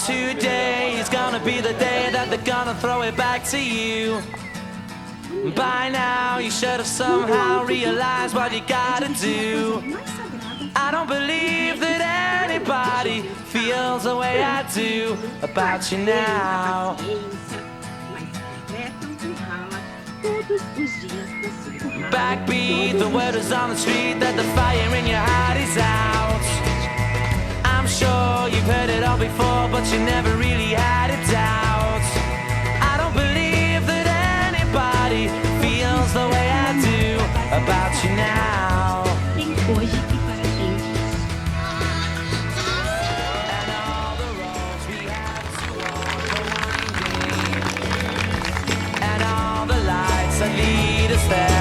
today is gonna be the day that they're gonna throw it back to you. By now you should have somehow realized what you gotta do. I don't believe that anybody feels the way I do about you now. Backbeat, the word is on the street that the fire in your heart is out. I'm sure you've heard it all before, but you never really had a doubt. I don't believe that anybody feels the way I do about you now. And all the roads we had to walk are winding, and all the lights that lead us there